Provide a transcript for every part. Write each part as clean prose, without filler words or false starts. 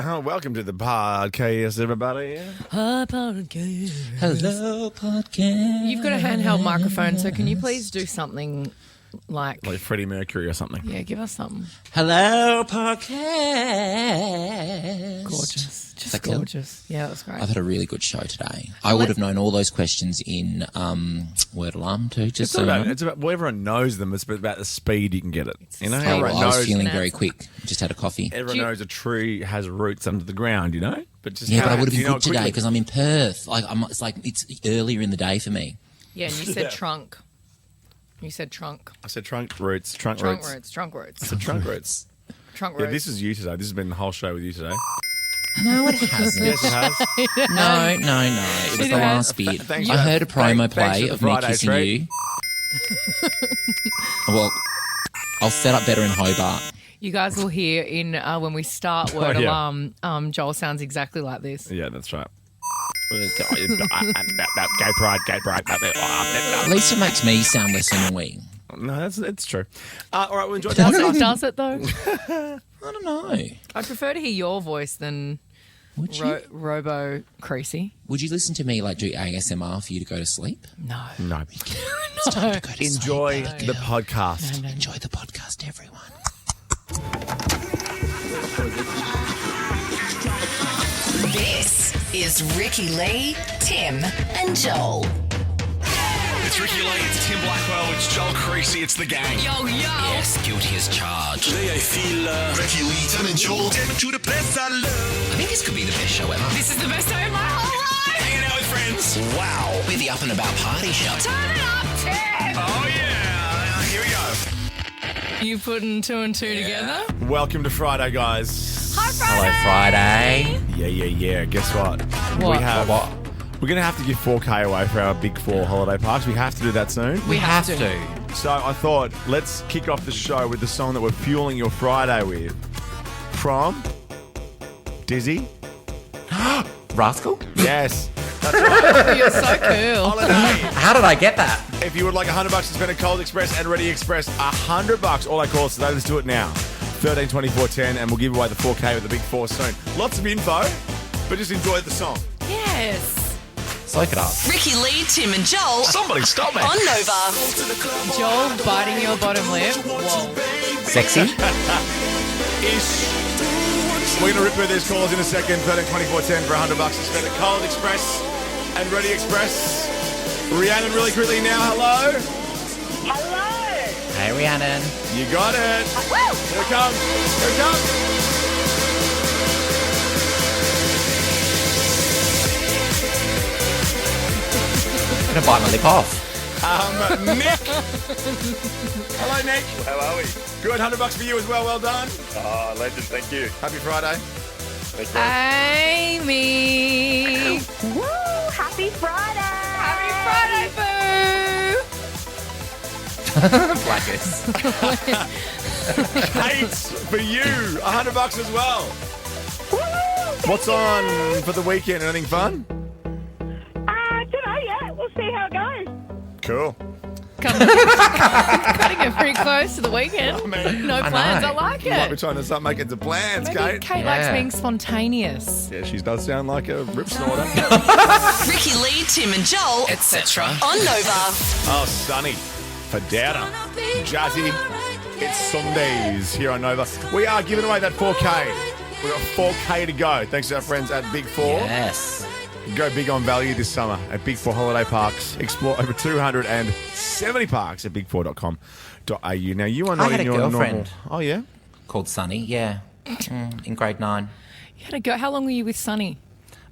Welcome to the podcast, everybody. Hi, podcast. Hello, podcast. You've got a handheld microphone, so can you please do something like Freddie Mercury or something. Yeah, give us something. Hello, podcast. Gorgeous. Just that cool? gorgeous. Yeah, that was great. I've had a really good show today. I would have known all those questions in Word Alarm too. Just It's about well, everyone knows them. It's about the speed you can get it. You know, I everyone was knows. feeling very quick. Just had a coffee. Everyone knows a tree has roots under the ground. You know, but just Yeah, how, but I would have do you been know good it today quickly? because I'm in Perth. It's earlier in the day for me. Yeah, and you said trunk. You said trunk. I said trunk roots. Trunk Trunk roots. roots. Trunk roots. I said trunk roots. Trunk Yeah, roots. this is you today. This has been the whole show with you today. No, it hasn't. Yes, it has. No. It was the last bit. Thanks I for heard a promo thanks play for the of me Friday kissing treat. you. Well, I'll set up better in Hobart. You guys will hear in when we start Word Oh, yeah. Alarm, Joel sounds exactly like this. Yeah, that's right. Gay pride. At least it makes me sound less annoying. No, it's true. All right, we'll enjoy the podcast. Does it though? I don't know. I prefer to hear your voice than Would you? Robo Creasy. Would you listen to me do ASMR for you to go to sleep? No. No. It's time to go to Enjoy sleep, the girl. podcast. Enjoy the podcast, everyone. This is Ricki Lee, Tim, and Joel. It's Ricki Lee, it's Tim Blackwell, it's Joel Creasy, it's the gang. Yo. Yes, guilty as charged. Today I feel Ricki Lee, Tim and Joel. Take to the place I love. I think this could be the best show ever. This is the best day of my whole life. Hanging out with friends. Wow. We're the up and about party show. Turn it up, Tim. Oh yeah, here we go. You putting two and two together? Welcome to Friday, guys. Hi, Friday. Hello, Friday. Yeah. Guess what? What? We have. We're going to have to give 4K away for our Big Four holiday parks. We have to do that soon. We have to. So I thought, let's kick off the show with the song that we're fueling your Friday with. From Dizzy. Rascal? Yes. You're so cool. Holiday. How did I get that? If you would like $100 to spend at Cold Express and Ready Express, $100. All I call today. Let's do it now. 13, 24, 10, and we'll give away the 4K with the Big Four soon. Lots of info, but just enjoy the song. Yes. Soak it up. Ricki Lee, Tim, and Joel Somebody stop me. on Nova. Joel biting your bottom lip. Whoa. Sexy? Ish. We're going to rip through these calls in a second. 13, 24, 10 for $100 to spend at Cold Express and Ready Express. Rhiannon, really quickly now. Hello. Hello. Hey, Rhiannon. You got it. Here it comes. Here it comes. I'm going to bite my lip off. Nick. Hello, Nick. How are we? Good. $100 for you as well. Well done. Oh, legend, thank you. Happy Friday. Thank you. Amy. Woo! Happy Friday. Happy Friday, boo. Blackers. Kate, for you, $100 as well. Woo! What's on for the weekend? Anything fun? Don't know yet. We'll see how it goes. Cool. Cutting it pretty close to the weekend. No plans. I like You might be it. trying to start making some plans, Maybe Kate. Kate likes being spontaneous. Yeah, she does sound like a rip snorter. Ricki Lee, Tim, and Joel Etc. on Nova. Oh, sunny. For Downer. Jazzy. It's Sundays here on Nova. We are giving away that 4K. We've got 4K to go. Thanks to our friends at Big Four. Yes. Go big on value this summer at Big Four Holiday Parks. Explore over 270 parks at big4.com.au. Now, you are not I had in a your girlfriend. normal... Oh, yeah? Called Sunny, yeah. In grade 9. You had to go. How long were you with Sunny?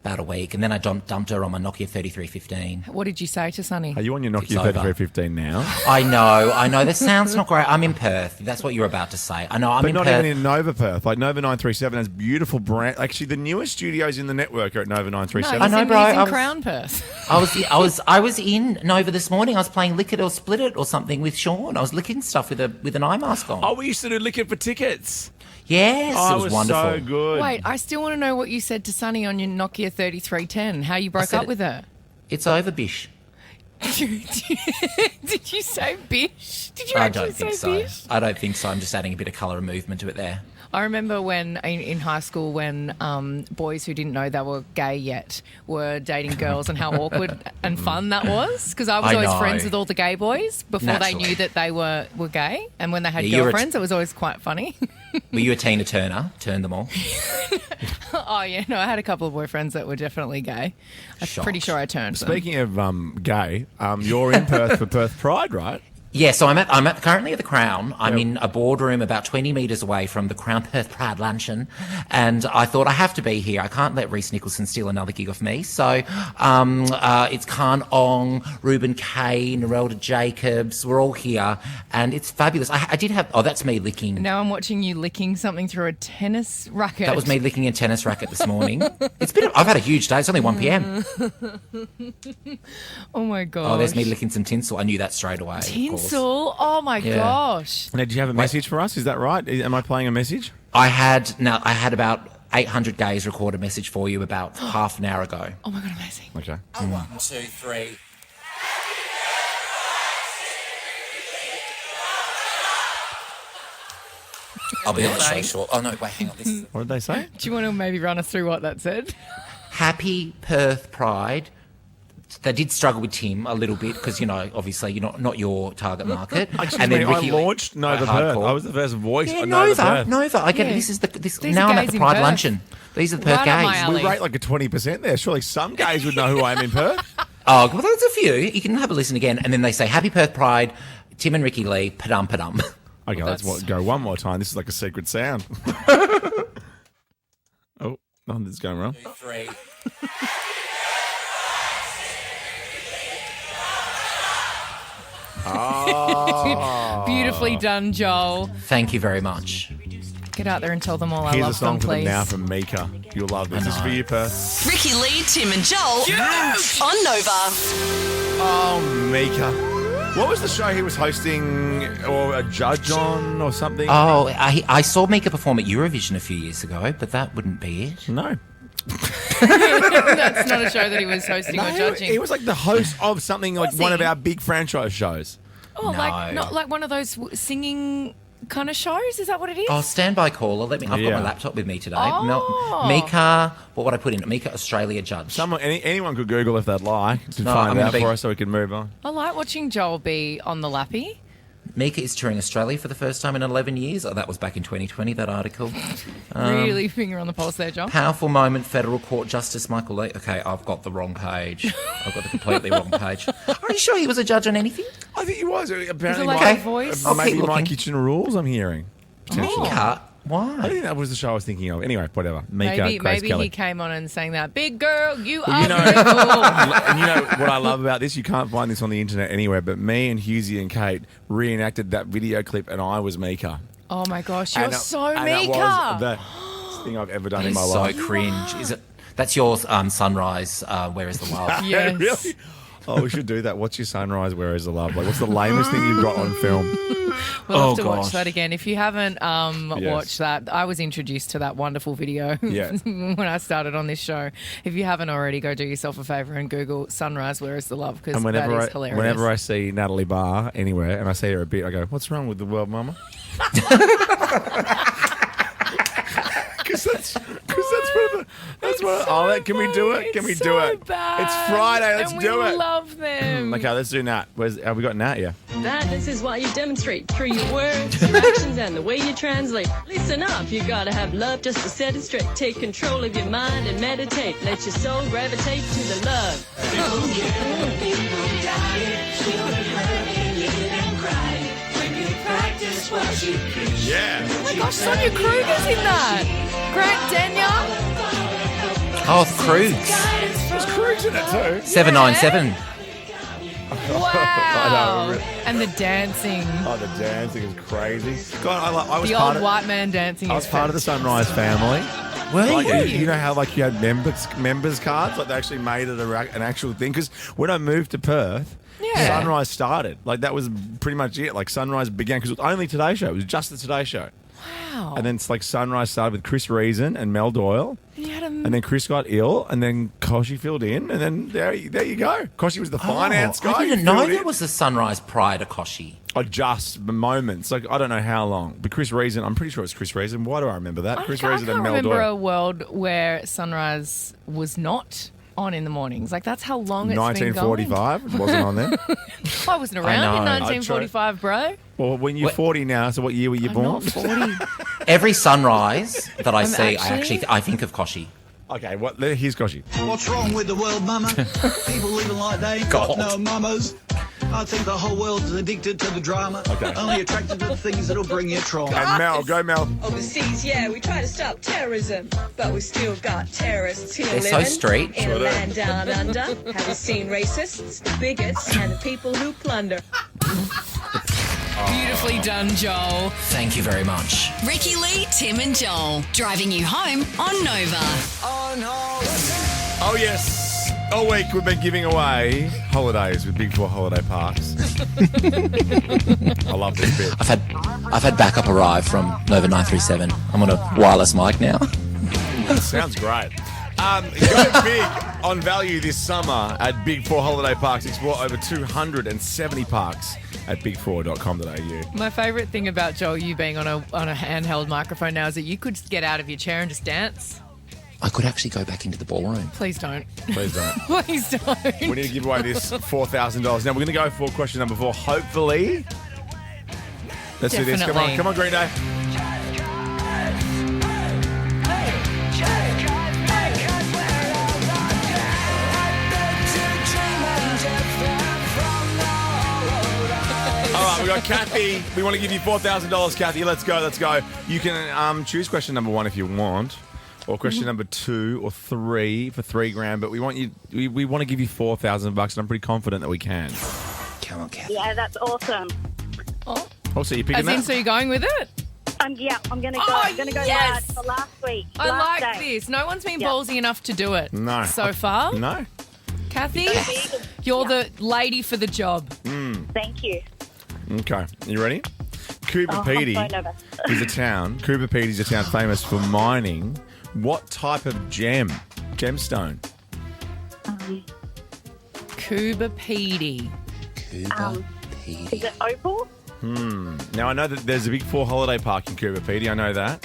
About a week. And then I dumped her on my Nokia 3315. What did you say to Sunny? Are you on your It's Nokia over. 3315 now? I know. That sounds not great. I'm in Perth. That's what you're about to say. I know, I'm But in not Perth. even in Nova Perth. Like Nova 937 has beautiful brand. Actually, the newest studios in the network are at Nova 937. I know, he's bro, in I was- Crown Perth. I was in Nova this morning. I was playing Lick It or Split It or something with Sean. I was licking stuff with an eye mask on. Oh, we used to do Lick It for tickets. Yes, Oh, it was wonderful. so good. Wait, I still want to know what you said to Sunny on your Nokia 3310. How you broke said up it- with her. It's over, bish. Did you say bish? Did you I actually don't think say so. bish? I don't think so. I'm just adding a bit of colour and movement to it there. I remember when in high school when boys who didn't know they were gay yet were dating girls and how awkward and fun that was, because I was I always know. friends with all the gay boys before Naturally. they knew that they were gay, and when they had Yeah, you were girlfriends it was always quite funny. Were you a Tina Turner? Turned them all? Oh yeah, no, I had a couple of boyfriends that were definitely gay. I'm Shocked. pretty sure I turned them. Speaking of gay, you're in Perth for Perth Pride, right? Yeah, so I'm currently at the Crown. I'm in a boardroom about 20 metres away from the Crown Perth Pride luncheon, and I thought I have to be here. I can't let Reece Nicholson steal another gig off me. So it's Khan Ong, Ruben Kay, Narelda Jacobs. We're all here, and it's fabulous. I did have... Oh, that's me licking. Now I'm watching you licking something through a tennis racket. That was me licking a tennis racket this morning. I've had a huge day. It's only 1 p.m. Oh my god. Oh, there's me licking some tinsel. I knew that straight away. Tinsel? Oh my gosh. Now, do you have a message for us? Is that right? Am I playing a message? I had about 800 days recorded message for you about half an hour ago. Oh my god, amazing. Okay. 1, 2, 3. I'll be on so short. Oh no, wait, hang on. This What did they say? Do you want to maybe run us through what that said? Happy Perth Pride. They did struggle with Tim a little bit because, obviously you're not your target market. And then I launched Nova Perth. I was the first voice Yeah, on Nova Perth. Nova. I get Yeah. it. These Now are I'm at gays the in Pride Perth. luncheon. These are the Perth Right up my gays. alley. We rate like a 20% there. Surely some gays would know who I am in Perth. Oh, well, there's a few. You can have a listen again. And then they say, Happy Perth Pride, Tim and Ricki Lee, padum padum. Okay, let's go one more time. This is like a secret sound. Oh, nothing's going wrong. 3. Beautifully done, Joel. Thank you very much. Get out there and tell them all I Here's a love song them, for them please. now from Mika. You'll love this. This is for you, Perth. Ricki Lee, Tim and Joel on Nova. Oh, Mika. What was the show he was hosting or a judge on or something? Oh, I saw Mika perform at Eurovision a few years ago, but that wouldn't be it. No. That's not a show that he was hosting or judging. He was like the host of something like Was one he? of our big franchise shows. Oh, No. like not like one of those singing kind of shows? Is that what it is? Oh, standby caller. I've got Yeah. my laptop with me today. Oh. Mika, what would I put in? Mika Australia judge. Anyone could Google if they'd like to No, find I'm it gonna out be- for us so we can move on. I like watching Joel be on the lappy. Mika is touring Australia for the first time in 11 years. Oh, that was back in 2020, that article. Really finger on the pulse there, Joel. Powerful moment, Federal Court Justice Michael Lee. Okay, I've got the wrong page. I've got the completely wrong page. Are you sure he was a judge on anything? I think he was. Apparently, like a voice? I'll maybe keep My looking. Kitchen Rules, I'm hearing. Potentially. Mika? I Why? think that was the show I was thinking of. Anyway, whatever. Mika, Maybe Grace maybe Kelly. he came on and sang that, big girl, you Well, are you know- beautiful. And you know what I love about this? You can't find this on the internet anywhere, but me and Husey and Kate reenacted that video clip and I was Mika. Oh my gosh, you're And so and it was Mika. the best thing I've ever done in It's my so life. cringe. Is it? That's your Sunrise, Where is the Love? Yes. Really? Oh, we should do that. What's your sunrise? Where is the love? Like, what's the lamest thing you've got on film? We'll have to watch that again. If you haven't Yes. watched that, I was introduced to that wonderful video Yeah. when I started on this show. If you haven't already, go do yourself a favour and Google Sunrise, Where is the Love? Because And that is hilarious. whenever I see Natalie Barr anywhere and I see her a bit, I go, "What's wrong with the world, Mama?" Because that's what. Oh, that, can we do it? Can we It's do so it? bad. It's Friday. Let's and do we it. love them. Okay, let's do Nat. Have we got Nat? Yeah. This is why you demonstrate through your words, your actions, and the way you translate. Listen up, you gotta have love just to set it straight. Take control of your mind and meditate. Let your soul gravitate to the love. Yeah. Oh my gosh, Sonia Kruger's in that. Grant Denyer. Oh, Krugs. There's Crooks in it too. 797. Wow. know. And the dancing. Oh, the dancing is crazy. God, I was The part old of. white man dancing. I was is part of the Sunrise family. Were Like, you? you know how like you had members cards, like they actually made it an actual thing. Because when I moved to Perth, Yeah. Sunrise started. Like that was pretty much it. Like Sunrise began because it was only Today Show. It was just the Today Show. Wow. And then it's like Sunrise started with Chris Reason and Mel Doyle. And you had And then Chris got ill, and then Koshy filled in, and then there you go. Koshy was the finance guy. I didn't He know filled there in. was a sunrise prior to Koshy. Just moments. Like, I don't know how long. But Chris Reason, I'm pretty sure it's Chris Reason. Why do I remember that? Chris I Reason can't and Mel remember Doyle. a world where sunrise was not on in the mornings. Like, that's how long it's been going. 1945 it wasn't on there. I wasn't around in know. 1945, bro. Well, when you're 40 now, so what year were you I'm born? not 40. Every sunrise that I I'm see, actually- I think of Koshy. Okay, here's Koshy. What's wrong with the world, mama? People living like they ain't got no mamas. I think the whole world's addicted to the drama. Okay. Only attracted to the things that'll bring you trauma. And Mel, go Mel. Overseas, yeah, we try to stop terrorism, but we still got terrorists here They're so living street. in a land down under. Have you seen racists, bigots, and the people who plunder? Beautifully done, Joel. Thank you very much. Ricki Lee, Tim and Joel. Driving you home on Nova. Oh, yes. All week we've been giving away holidays with Big Four Holiday Parks. I love this bit. I've had backup arrive from Nova 937. I'm on a wireless mic now. Sounds great. Go big on value this summer at Big Four Holiday Parks. Explore over 270 parks at big4.com.au. My favourite thing about Joel, you being on a handheld microphone now, is that you could get out of your chair and just dance. I could actually go back into the ballroom. Please don't. Please don't. Please don't. We need to give away this $4,000. Now, we're going to go for question number 4. Hopefully. Let's do this. Come on. Definitely. Come on, Green Day. All right, we've got Kathy. We want to give you $4,000, Kathy. Let's go. You can choose question number 1 if you want. Or question number 2 or 3 for $3,000, but we want to give you $4,000, and I'm pretty confident that we can. Come on, Kathy. Yeah, that's awesome. Oh, Also, you're picking as in, that? so you're going with it? I'm going to go. Oh, I'm going to go yes! loud for last week. I last like day. this. No one's been Yeah. ballsy enough to do it No. so far. No. Kathy, you're the lady for the job. Thank you. Okay. You ready? Cooper I'm Pedy so nervous. is a town. Cooper Pedy is a town famous for mining. What type of gemstone? Cuba Pedy. Cuba Is Pedy. it opal? Now, I know that there's a Big Four holiday park in Cooper Pedy. I know that.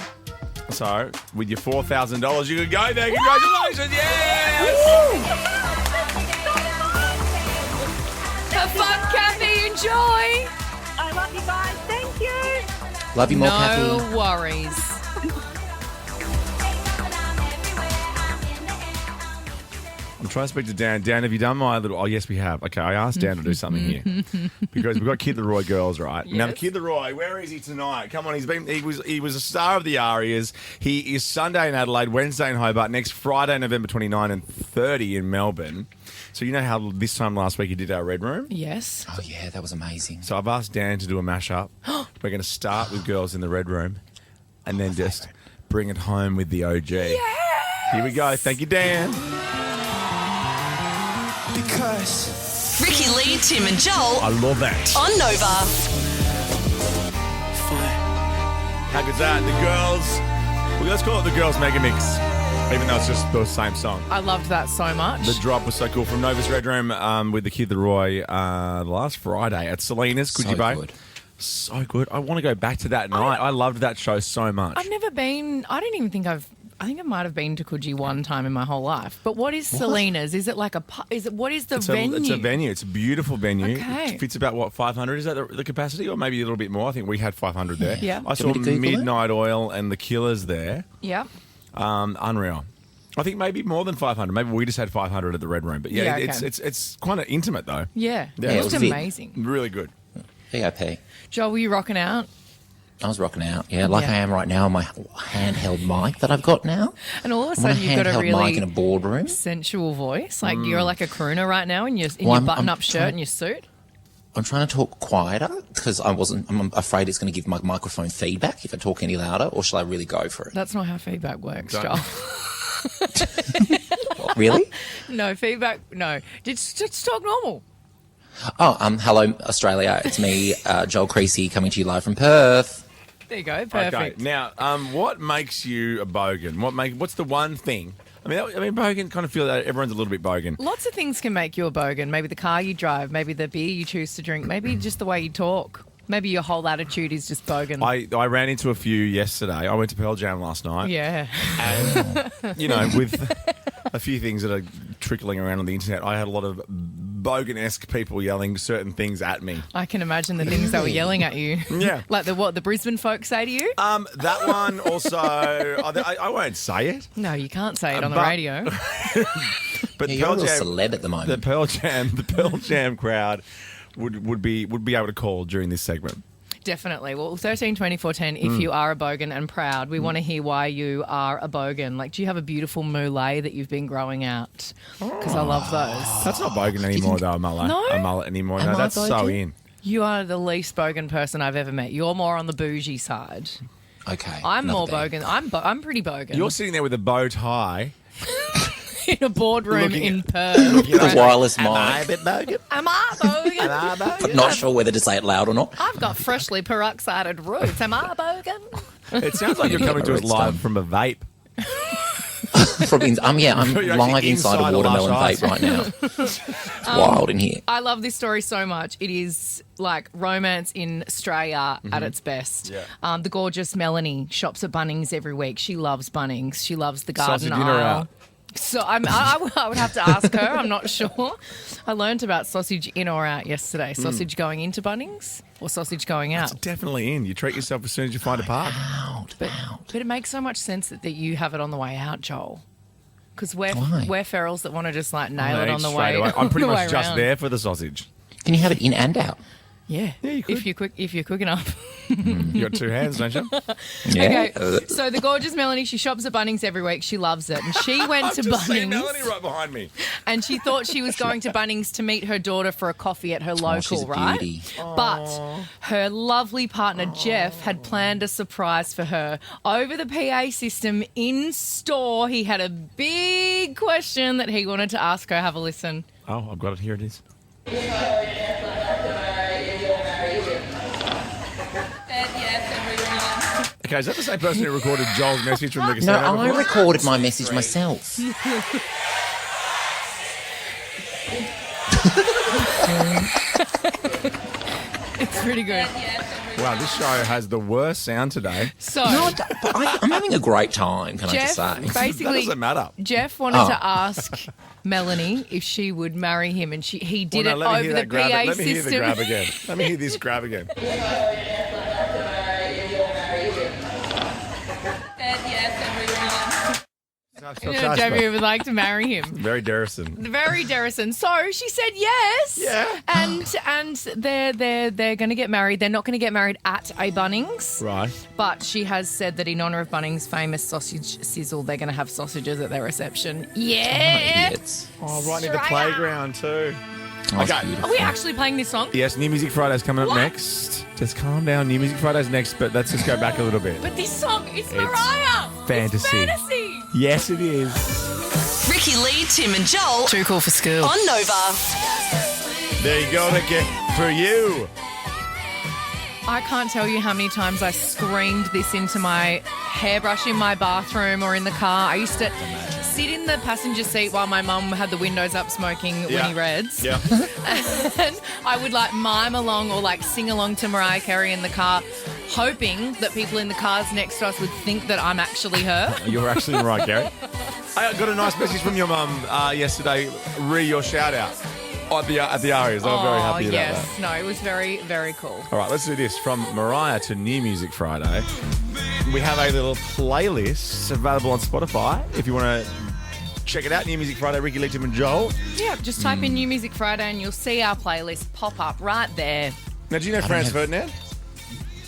So, with your $4,000, you can go there. Congratulations. Yes! Have fun, Kathy. Enjoy. I love you guys. Thank you. Love you more, Kathy. No worries. I'm trying to speak to Dan. Dan, have you done my little... Oh, yes, we have. Okay, I asked Dan to do something here. Because we've got Kid Leroy girls, right? Now, Yes. Kid Leroy, where is he tonight? Come on, he was a star of the Arias. He is Sunday in Adelaide, Wednesday in Hobart, next Friday, November 29 and 30 in Melbourne. So you know how this time last week he did our Red Room? Yes. Oh, yeah, that was amazing. So I've asked Dan to do a mashup. We're going to start with girls in the Red Room and then just bring it home with the OG. Here we go. Thank you, Dan. Ricki Lee, Tim and Joel I love that. on Nova. How good's that? The girls. Well, let's call it the girls mega mix, even though it's just the same song. I loved that so much. The drop was so cool from Nova's Red Room with the Kid Leroy last Friday at Selena's. Could you So both? good. So good. I want to go back to that night. I loved that show so much. I've never been. I don't even think I think I might have been to Coogee one time in my whole life. But what is Selena's? Is it like a? Is it? What is the venue? It's a venue. It's a beautiful venue. Okay. It fits about, what, 500? Is that the capacity? Or maybe a little bit more? I think we had 500 there. Yeah. I Do you saw want me to Google it? Midnight Oil and the Killers there. Yeah. Unreal. I think maybe more than 500. Maybe we just had 500 at the Red Room. But yeah, Yeah, okay. it's kind of intimate though. Yeah. Yeah, It it was was big. amazing. Really good. VIP. Joel, were you rocking out? I was rocking out. Yeah, like Yeah. I am right now on my handheld mic that I've got now. And all of a I'm on a sudden, you've got a handheld mic in a really boardroom. sensual voice. Like you're like a crooner right now in your Well, I'm button-up shirt trying- and your suit. I'm trying to talk quieter because I'm afraid it's going to give my microphone feedback if I talk any louder, or shall I really go for it? That's not how feedback works, Don't. Joel. Really? No, feedback, no. Just talk normal. Oh, hello, Australia. It's me, Joel Creasy, coming to you live from Perth. There you go, perfect. Okay. Now, what makes you a bogan? What's the one thing I mean, bogan, kind of feel that everyone's a little bit bogan. Lots of things can make you a bogan. Maybe the car you drive, maybe the beer you choose to drink, maybe just the way you talk. Maybe your whole attitude is just bogan. I ran into a few yesterday. I went to Pearl Jam last night. Yeah. And, you know, with a few things that are trickling around on the internet, I had a lot of bogan-esque people yelling certain things at me. I can imagine the things they were yelling at you. Yeah. Like the Brisbane folks say to you? That one also, I won't say it. No, you can't say it on the but- radio. But Yeah, you're a little celeb at the moment. The Pearl Jam crowd would be able to call during this segment. Definitely. Well, 13, 24, 10, if you are a bogan and proud, we want to hear why you are a bogan. Like, do you have a beautiful mullet that you've been growing out? Because I love those. That's not bogan anymore, though, a mullet. No? A mullet anymore. Am No, I that's so bogan? in. You are the least bogan person I've ever met. You're more on the bougie side. Okay. I'm another more bag. bogan. I'm pretty bogan. You're sitting there with a bow tie. in a boardroom Looking in at- Perth. With a wireless Am I a mic. bit bogan? Am I bogan? Am I bogan? Not sure whether to say it loud or not. I've got freshly peroxided roots. Am I bogan? It sounds like you're coming to us live from a vape. I'm You're live actually inside inside a a watermelon Lush vape right now. It's wild in here. I love this story so much. It is like romance in Australia at its best. Yeah. The gorgeous Melanie shops at Bunnings every week. She loves Bunnings. She loves the garden Sausage in or aisle. out? So I would have to ask her. I'm not sure. I learned about sausage in or out yesterday. Sausage going into Bunnings or sausage going out. It's definitely in. You treat yourself as soon as you find a park. But it makes so much sense that you have it on the way out, Joel. Because we're Why? ferals that want to just like nail it on the Straight way. away. I'm pretty on the much way just round. there for the sausage. Can you have it in and out? Yeah, you could. if you're quick enough. You got two hands, don't you? Yeah. Okay, so the gorgeous Melanie, she shops at Bunnings every week. She loves it, and she went to Just see Bunnings, Melanie right behind me. and she thought she was going to Bunnings to meet her daughter for a coffee at her local, she's a right? beauty. But her lovely partner Jeff had planned a surprise for her over the PA system in store. He had a big question that he wanted to ask her. Have a listen. Oh, I've got it. Here it is. Okay, is that the same person who recorded Joel's message from the No, casino? I before? recorded my message myself. It's pretty good. Wow, this show has the worst sound today. So But I'm having a great time, can I Jeff just say? That basically doesn't matter. Jeff wanted to ask Melanie if she would marry him, and he did Well, no, let me it hear over that the grab. PA Let me hear the system. grab again. Let me hear this grab again. You know, Jamie would like to marry him. Very Derrison. Very Derrison. So she said yes. Yeah. And they're going to get married. They're not going to get married at a Bunnings. Right. But she has said that in honour of Bunnings' famous sausage sizzle, they're going to have sausages at their reception. Yeah. Idiots. Oh, right near the Australia. playground too. Oh, it's Okay. beautiful. Are we actually playing this song? Yes, New Music Friday's coming up What? next. Just calm down. New Music Friday's next, but let's just go back a little bit. But this song, it's Mariah. fantasy. It's fantasy. Yes, it is. Ricki Lee, Tim and Joel Too cool for school. on Nova. There you go, Ricki. For you. I can't tell you how many times I screamed this into my hairbrush in my bathroom or in the car. I used to sit in the passenger seat while my mum had the windows up smoking Winnie Reds. Yeah. And I would like mime along or like sing along to Mariah Carey in the car, hoping that people in the cars next to us would think that I'm actually her. You're actually right, Gary. I got a nice message from your mum yesterday. Re your shout out at the Arias. I'm very happy about yes. that. No, it was very, very cool. All right, let's do this. From Mariah to New Music Friday, we have a little playlist available on Spotify. If you want to check it out, New Music Friday, Ricki, Lee, Tim and Joel. Yeah, just type in New Music Friday and you'll see our playlist pop up right there. Now, do you know Franz Ferdinand?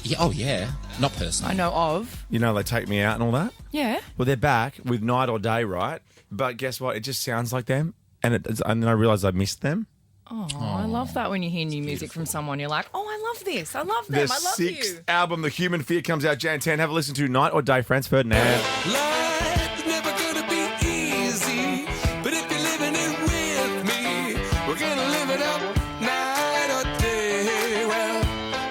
Yeah, oh, yeah. Not personally. I know of. You know they take me out and all that? Yeah. Well, they're back with Night or Day, right? But guess what? It just sounds like them. And then I realised I missed them. Oh, I love that when you hear new music from someone. You're like, oh, I love this. I love them. The I love sixth you. album, The Human Fear, comes out Jan 10. Have a listen to Night or Day, Franz Ferdinand. Life's never gonna be easy, but if you're living it with me, we're gonna live it up night or day. Well,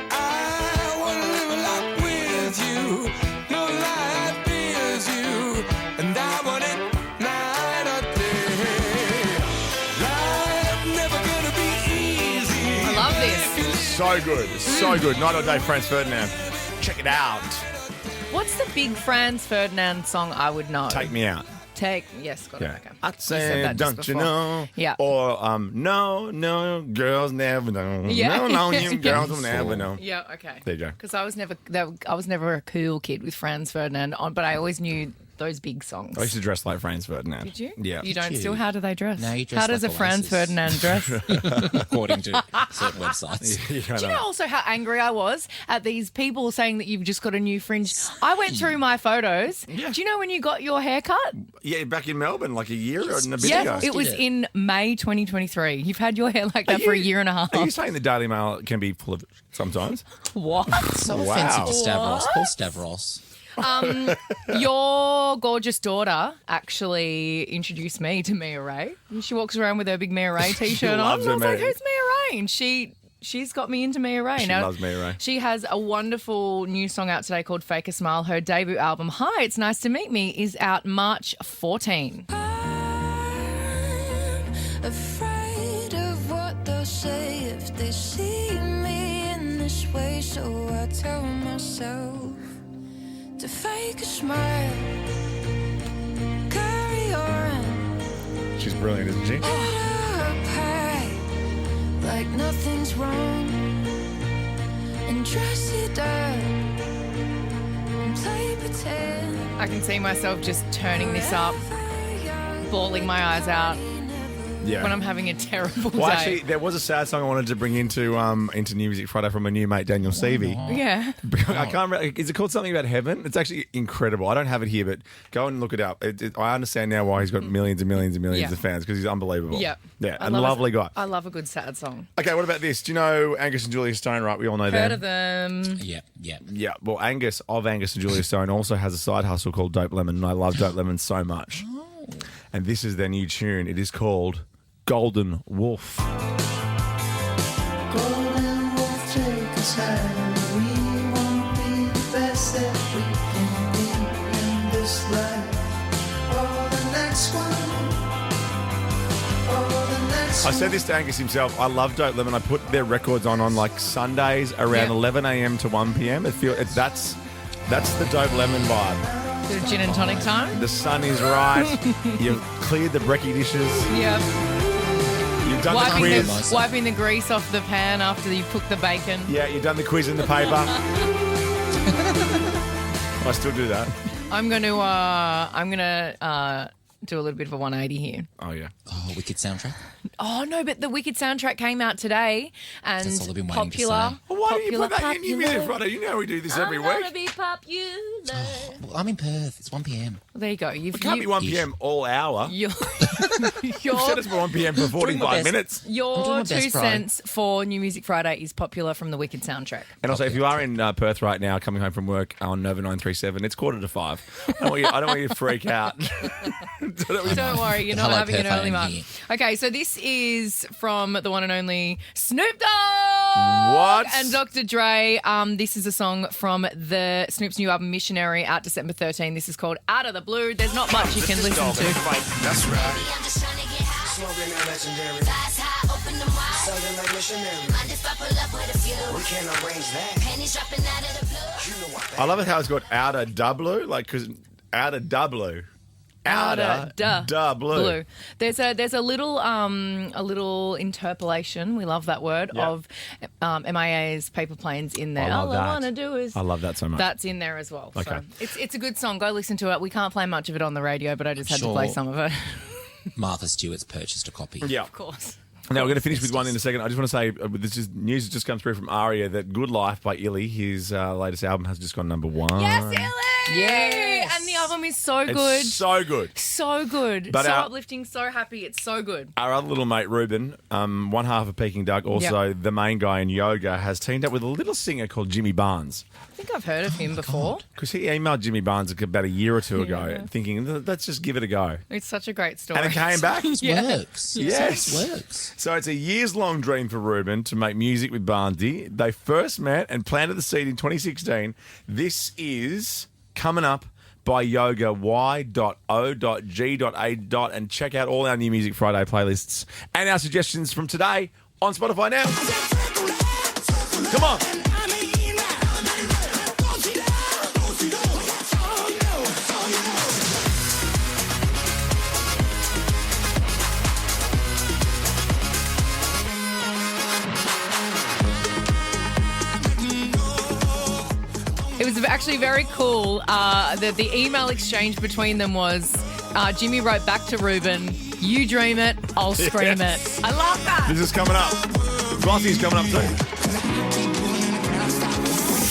I wanna live a life with you, no lie fears you, and I want it night So good. So good. Night or Day, Franz Ferdinand. Check it out. What's the big Franz Ferdinand song I would know? Take Me Out. Yes, got it. Yeah. Okay. I'd You said say, that just don't you before. know? Yeah. Or, no, girls never know. Yeah. No, you girls will never know. Yeah, okay. There you go. Because I was never a cool kid with Franz Ferdinand on, but I always knew those big songs. I used to dress like Franz Ferdinand. Did you? Yeah. You don't you? still? How do they dress? No, you dress How does like a Franz Glossys. Ferdinand dress? According to certain websites. You Do you know also how angry I was at these people saying that you've just got a new fringe? I went through my photos. Yeah. Do you know when you got your haircut? Yeah, back in Melbourne, like a year and a bit Yeah, ago. it was in May 2023. You've had your hair like that for a year and a half. Are you saying the Daily Mail can be full of it sometimes? What? So Wow. offensive to Stavros. Paul Stavros. Your gorgeous daughter actually introduced me to Mia Ray. She walks around with her big Mia Ray t-shirt on. loves And I was her like, Mia. who's Mia Ray? And she's got me into Mia Ray. She loves Mia Ray. She has a wonderful new song out today called Fake a Smile. Her debut album, Hi, It's Nice to Meet Me, is out March 14. Afraid of what they'll say if they see me in this way, so I tell myself to fake a smile, carry on, She's brilliant, isn't she? get up high, like nothing's wrong, and dress it up and play pretend. I can see myself just turning this up, bawling my eyes out Yeah. when I'm having a terrible Well, day. actually, there was a sad song I wanted to bring into New Music Friday from a new mate, Daniel Seavey. Yeah. I can't remember. Is it called something about heaven? It's actually incredible. I don't have it here, but go and look it up. I understand now why he's got millions and millions and millions Yeah. of fans, because he's unbelievable. Yeah. Yeah, I and love lovely guy. I love a good sad song. Okay, what about this? Do you know Angus and Julia Stone, right? We all know them. Heard of them. Yeah, yeah. Yeah, well, Angus and Julia Stone also has a side hustle called Dope Lemon, and I love Dope Lemon so much. And this is their new tune. It is called Golden Wolf. Golden wolf, take us higher. We won't be the best that we can be in this life. Or the next one. Or the next I said this to Angus himself. I love Dope Lemon. I put their records on like Sundays around 11 a.m. to 1 p.m. That's the Dope Lemon vibe. Bit of gin and tonic time. The sun is right. You've cleared the brekkie dishes. Yeah. You've done the Wiping quiz. the grease off the pan after you cook the bacon. Yeah, you've done the quiz in the paper. I still do that. I'm gonna do a little bit of a 180 here. Oh, yeah. Oh, Wicked soundtrack. Oh no, but the Wicked soundtrack came out today, and That's all I've been waiting to popular. say. Well, why do you put that in New Music popular. Friday? You know we do this every I'm week. gonna be popular. Well, I'm in Perth. It's 1 p.m. Well, there you go. It can't be 1 p.m. all hour. Your, You've set us for 1 p.m. for Doing my 45 best. minutes. I'm doing your my 2 best, bro. cents for New Music Friday is popular from the Wicked soundtrack. And also, if you are in Perth right now, coming home from work on Nova 937, it's 5:15. I don't want you to freak out. Don't worry, you're not Hello, having an Perth, I early am mark. here. Okay, so this is from the one and only Snoop Dogg. What? And Dr. Dre. This is a song from the Snoop's new album Missionary, out December 13. This is called Out of the Blue. There's not much you can listen to. That's right. Smoking that legendary. Something like missionary. We can arrange that. You know what I love it how it's got outer double, like because outer double. Outer blue. There's a little interpolation. We love that word Yeah. of MIA's Paper Planes in there. I love All that. I want to do is. I love that so much. That's in there as well. Okay. So it's a good song. Go listen to it. We can't play much of it on the radio, but I just had to Sure. play some of it. Martha Stewart's purchased a copy. Yeah. Of course. Now we're going to finish with one in a second. I just want to say this is news has just come through from Aria that "Good Life" by Illy, his latest album, has just gone number 1. Yes, Illy! Yes. And the album is so It's good. so good. So good. But so our- uplifting, so happy. It's so good. Our other little mate Ruben, one half of Peking Duck, also the main guy in yoga, has teamed up with a little singer called Jimmy Barnes. I think I've heard of him before. Because he emailed Jimmy Barnes about a year or two ago, thinking, let's just give it a go. It's such a great story. And it came back. Works. Yes. It works. So it's a years-long dream for Ruben to make music with Barnesy. They first met and planted the seed in 2016. This is coming up by Yoga, y.o.g.a. And check out all our New Music Friday playlists and our suggestions from today on Spotify now. Come on. It was actually very cool. The email exchange between them was Jimmy wrote back to Ruben, "You dream it, I'll scream Yes. it." I love that. This is coming up. Glossy's coming up too.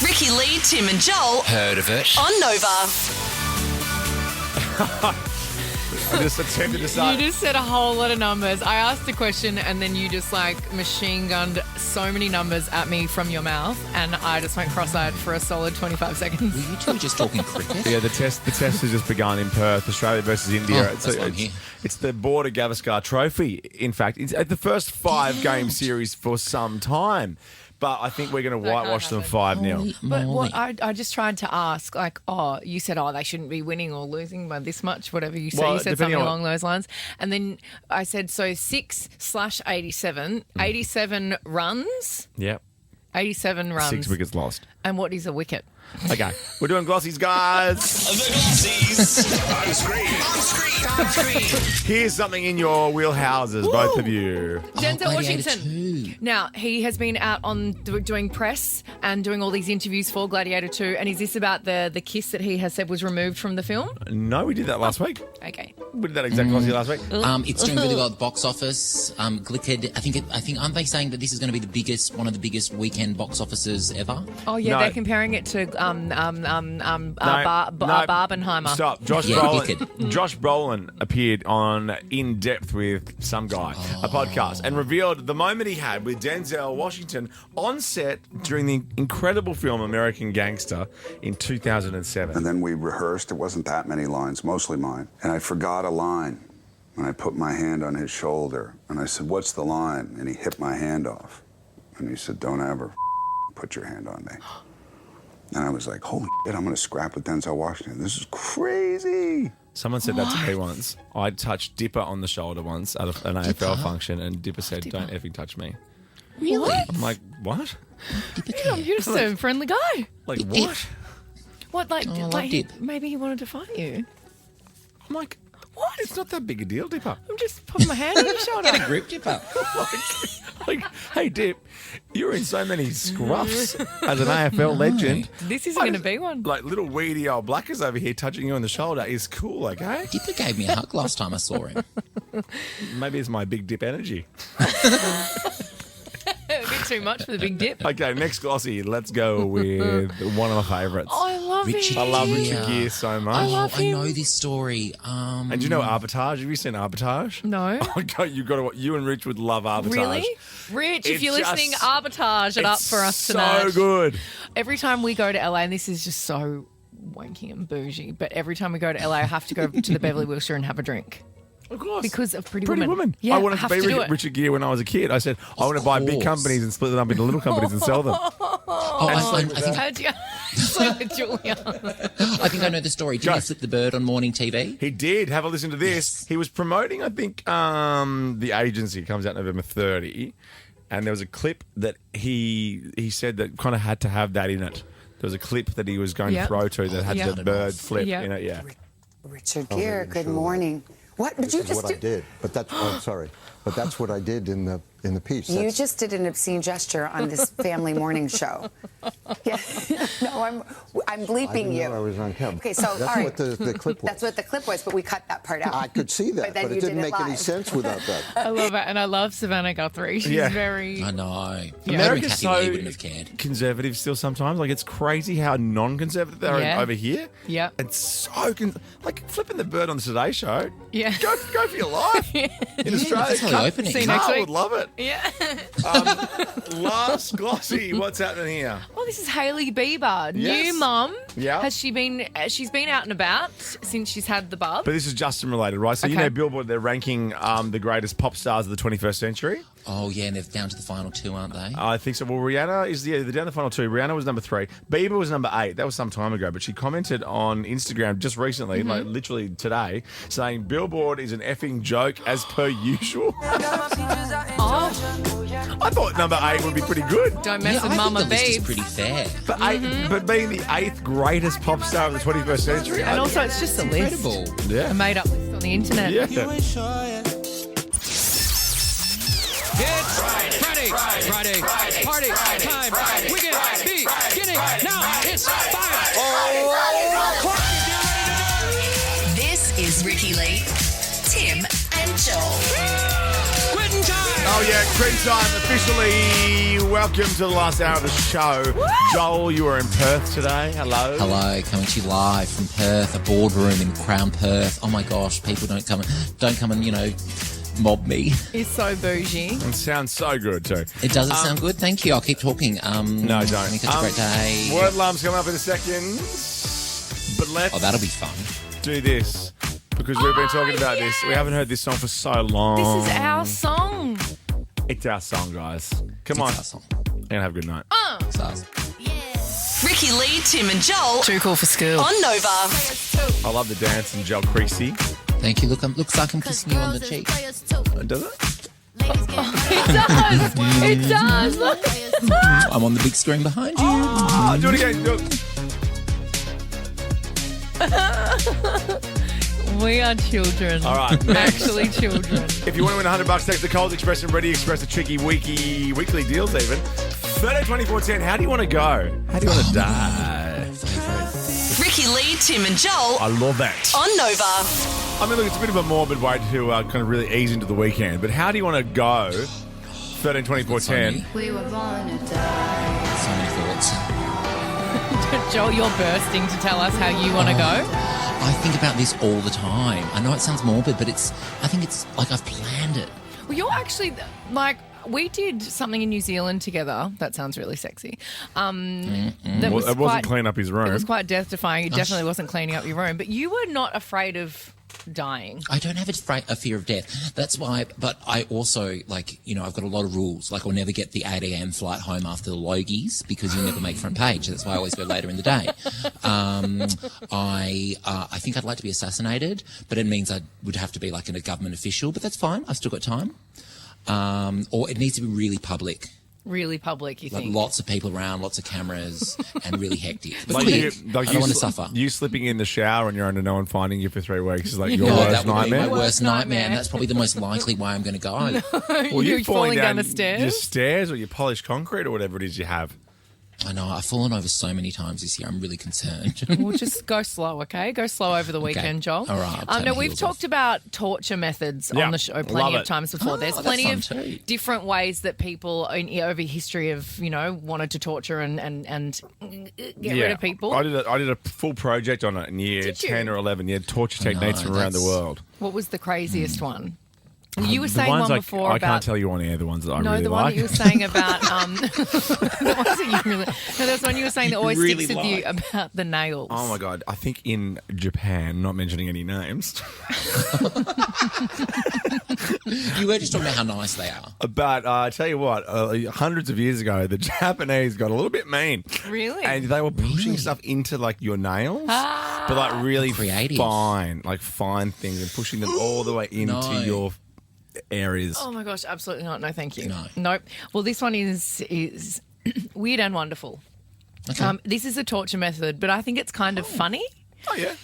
Ricki, Lee, Tim and Joel. Heard of it? On Nova. I just attempted to say. You just said a whole lot of numbers. I asked a question and then you just machine gunned so many numbers at me from your mouth, and I just went cross-eyed for a solid 25 seconds. Were you two just talking cricket? Yeah, the test has just begun in Perth, Australia versus India. It's the Border Gavaskar Trophy. In fact, it's at the first 5-game series for some time. But I think we're going to whitewash them 5-0. But what I just tried to ask, you said, they shouldn't be winning or losing by this much, whatever you said. Well, you said something on along those lines. And then I said, so 6/87, 87 runs. Yep. 87 runs. 6 wickets lost. And what is a wicket? Okay, we're doing Glossy's, guys. The Glossys. On screen. Here's something in your wheelhouses, both of you. Denzel Washington. Now, he has been out on doing press and doing all these interviews for Gladiator 2. And is this about the kiss that he has said was removed from the film? No, we did that last week. Okay. We did that exact Glossy last week. It's doing really well at the box office. Glittered. I think aren't they saying that this is going to be one of the biggest weekend box offices ever? Oh yeah, No. they're comparing it to Barbenheimer. Stop. Josh Brolin appeared on In Depth with some guy, a podcast, and revealed the moment he had with Denzel Washington on set during the incredible film American Gangster in 2007. And then we rehearsed. It wasn't that many lines, mostly mine. And I forgot a line. And I put my hand on his shoulder. And I said, "What's the line?" And he hit my hand off. And he said, "Don't ever put your hand on me." And I was like, holy shit, I'm going to scrap with Denzel Washington. This is crazy. Someone said that to me once. I touched Dippa on the shoulder once at an AFL function, and Dippa said, "Don't effing touch me." Really? I'm like, what? Yeah, you're just a friendly guy. Like, what? What, Dip. maybe he wanted to fight you? I'm like, what? It's not that big a deal, Dippa. I'm just putting my hand on your shoulder. Get a grip, Dipper. Like, hey, Dip, you're in so many scruffs as an AFL legend. This isn't going to be one. Like, little weedy old blackers over here touching you on the shoulder is cool, okay? Dipper gave me a hug last time I saw him. Maybe it's my big Dip energy. A bit too much for the big dip. Okay, next Glossy. Let's go with one of my favourites. Oh, I love Richard him. I love Richard Gere so much. I love I him. know this story. And do you know Arbitrage? Have you seen Arbitrage? No. Oh, God, you and Rich would love Arbitrage. Really? Rich, if It's you're listening, just- arbitrage it up It's for us tonight. so good. Every time we go to LA, and this is just so wanky and bougie, but every time we go to LA, I have to go to the Beverly Wilshire and have a drink. Of course. Because of Pretty Woman. Woman. Yeah, I wanted have to be to do it. Richard Gere when I was a kid. I said, I want to buy big course. companies and split them up into little companies and sell them. I think How'd you sleep with Julia? I think I know the story. Did Go. he flip the bird on morning TV? He did. Have a listen to this. Yes. He was promoting, I think, the agency. It comes out November 30. And there was a clip that he said that kind of had to have that in it. There was a clip that he was going to Yep. throw to that had Yep. the bird flip Yep. in it. Yeah. Richard Gere, good morning. What did This you is just what do? I did, but that's sorry, but that's what I did in the piece. You That's- just did an obscene gesture on this family morning show. Yeah. No, I'm I bleeping didn't you. know I was on camera. Okay, so that's all right. what the clip was. That's what the clip was, but we cut that part out. I could see that, then but you it didn't did make any live. sense without that. I love it, and I love Savannah Guthrie. She's Yeah. very... I know. Yeah. America's Kathy so Lee wouldn't have cared. conservative still sometimes. Like, it's crazy how non-conservative they are Yeah. over here. Yeah. It's so... like, flipping the bird on the Today Show. Yeah. Go for your life. In Australia. that's how they open it. See you next I week. would love it. Yeah. Last Glossy, what's happening here? Oh, this is Hailey Bieber. Yes. New mum. Yeah. She's been out and about since she's had the bub. But this is Justin related, right? So you Okay. know Billboard, they're ranking the greatest pop stars of the 21st century. Oh, yeah, and they're down to the final 2, aren't they? I think so. Well, Rihanna is they're down the final 2. Rihanna was number 3. Bieber was number 8. That was some time ago, but she commented on Instagram just recently, like literally today, saying Billboard is an effing joke as per usual. I thought number 8 would be pretty good. Don't mess with I Mama think the list is Babes. pretty fair. But, but being the 8th greatest pop star of the 21st century. And also, it's just a list. Incredible. Yeah. A made-up list on the internet. Yeah. It's Friday, party time, weekend beginning. Now it's 5 o'clock. This is Ricki Lee, Tim and Joel. Quitting time. Oh, yeah, Queen time officially. Welcome to the last hour of the show. Joel, you are in Perth today. Hello. Hello, coming to you live from Perth, a boardroom in Crown Perth. Oh my gosh, people don't come and mob me. It's so bougie. It sounds so good too. It doesn't sound good. Thank you. I'll keep talking. No, don't. It's a great day. Word alarm's coming up in a second. But let's that'll be fun. do this because we've been talking about this. We haven't heard this song for so long. This is our song. It's our song, guys. Come on. It's our song. And have a good night. It's ours. Ricki Lee, Tim and Joel. Too cool for school. On Nova. I love the dance and Joel Creasy. Thank you. Looks like I'm kissing you on the cheek. Does it? It does. Look. I'm on the big screen behind you. Oh, do it again. Do it. We are children. All right. Actually children. If you want to win $100, text the Coles Express and Ready Express, the tricky weekly deals even. 132410. How do you want to go? How do you want to die? Ricki Lee, Tim and Joel. I love that. On Nova. I mean, look, it's a bit of a morbid way to kind of really ease into the weekend, but how do you want to go? 132410. We were born to die. So many thoughts. Joel, you're bursting to tell us how you want to go. I think about this all the time. I know it sounds morbid, but I think it's like I've planned it. Well, you're actually like. We did something in New Zealand together. That sounds really sexy. That Well, was it wasn't cleaning up his room. It was quite death-defying. It definitely wasn't cleaning up your room. But you were not afraid of dying. I don't have a fear of death. That's why, but I also, I've got a lot of rules. Like, I'll never get the 8 a.m. flight home after the Logies because you never make front page. That's why I always go later in the day. I think I'd like to be assassinated, but it means I would have to be like a government official, but that's fine. I've still got time. Or it needs to be really public. Really public, you Like think? lots of people around, lots of cameras, and really hectic. But Like quick. you, I don't want to suffer. You slipping in the shower on your own and no one finding you for 3 weeks is like your No, worst that would nightmare. be my worst nightmare, and that's probably the most likely way I'm going to go. Well, You're falling down the stairs? Your stairs or your polished concrete or whatever it is you have. I know, I've fallen over so many times this year. I'm really concerned. We'll just go slow, okay? Go slow over the weekend, Joel. All right, I'll take no, my we've heels talked about torture methods Yeah, on the show love plenty of it. times before. There's that's plenty fun of too. different ways that people over history have, wanted to torture and get rid of people. I did a full project on it in year Did you? 10 or 11. Yeah, torture techniques from around the world. What was the craziest one? You were The saying ones one I before can't about... tell you on air the ones that I No, really the like. one that you were saying about the ones that you really. No, there's one you were saying that always Really sticks with you like. about the nails. Oh my God! I think in Japan, not mentioning any names, You were just talking about how nice they are. but I tell you what, hundreds of years ago, the Japanese got a little bit mean. Really? And they were pushing stuff into like your nails, but like really Creative. fine things and pushing them all the way into No. your areas. Oh my gosh, absolutely not. No, thank you. No. Nope. Well, this one is weird and wonderful. Okay. This is a torture method, but I think it's kind of funny. Oh yeah.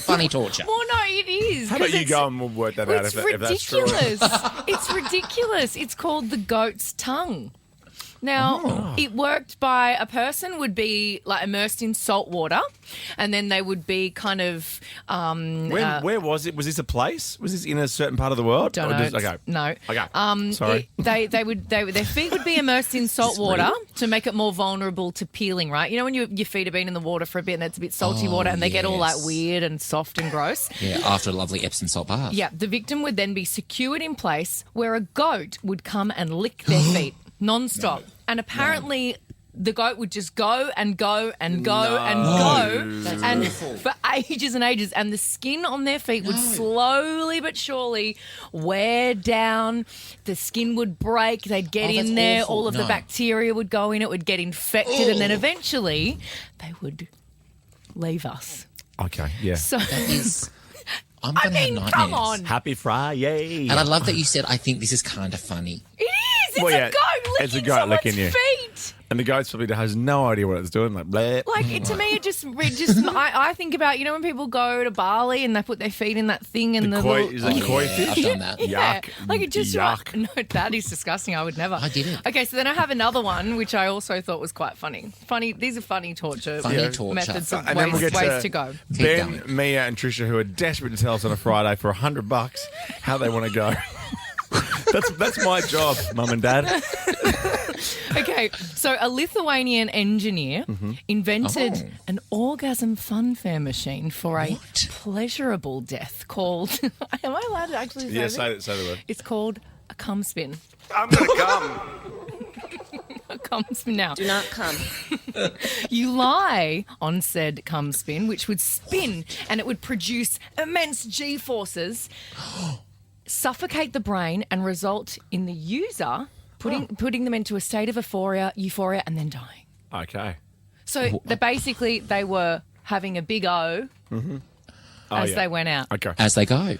Funny torture. Well, no, it is. How about 'cause you it's- go and we'll work that out It's if that's true. ridiculous. It's ridiculous. It's called the goat's tongue. Now, it worked by a person would be like immersed in salt water, and then they would be kind of. Where was it? Was this a place? Was this in a certain part of the world? Don't Or know. just- okay. No. Okay. Sorry. Their feet would be immersed in salt water to make it more vulnerable to peeling, right? You know when your feet have been in the water for a bit and it's a bit salty water and they get all like yes. weird and soft and gross? Yeah, after a lovely Epsom salt bath. Yeah, the victim would then be secured in place where a goat would come and lick their feet non-stop. And apparently the goat would just go and go and go and go, That's and awful. for ages and ages, and the skin on their feet would slowly but surely wear down. The skin would break. They'd get in that's there. awful. All of the No. bacteria would go in. It would get infected, and then eventually they would leave us. Okay, yeah. So I'm going to have nightmares. come on. Happy Friday. And I love that you said, I think this is kind of funny. It is. It's Well, yeah, a goat licking it's a goat someone's licking you. feet. And the goat's probably has no idea what it's doing. Like, bleh. Like, to me, it just I think about, when people go to Bali and they put their feet in that thing and The the koi- little... is it koi fish? I've done that. Yeah. Yuck. Like, it just... Yuck. No, that is disgusting. I would never. I didn't. Okay, so then I have another one, which I also thought was quite funny. These are funny torture Funny torture. methods of And then we'll ways, get ways to go. Ben, Mia, and Trisha, who are desperate to tell us on a Friday for $100 how they want to go. That's my job, Mum and Dad. Okay, so a Lithuanian engineer invented an orgasm funfair machine for a pleasurable death called... Am I allowed to actually say Yeah, this? say the word. It's called a cum spin. I'm going to come. A cum spin now. Do not come. You lie on said cum spin, which would spin and it would produce immense G-forces, suffocate the brain and result in the user putting them into a state of euphoria, and then dying. Okay. So they were having a big O as they went out. Okay. As they go.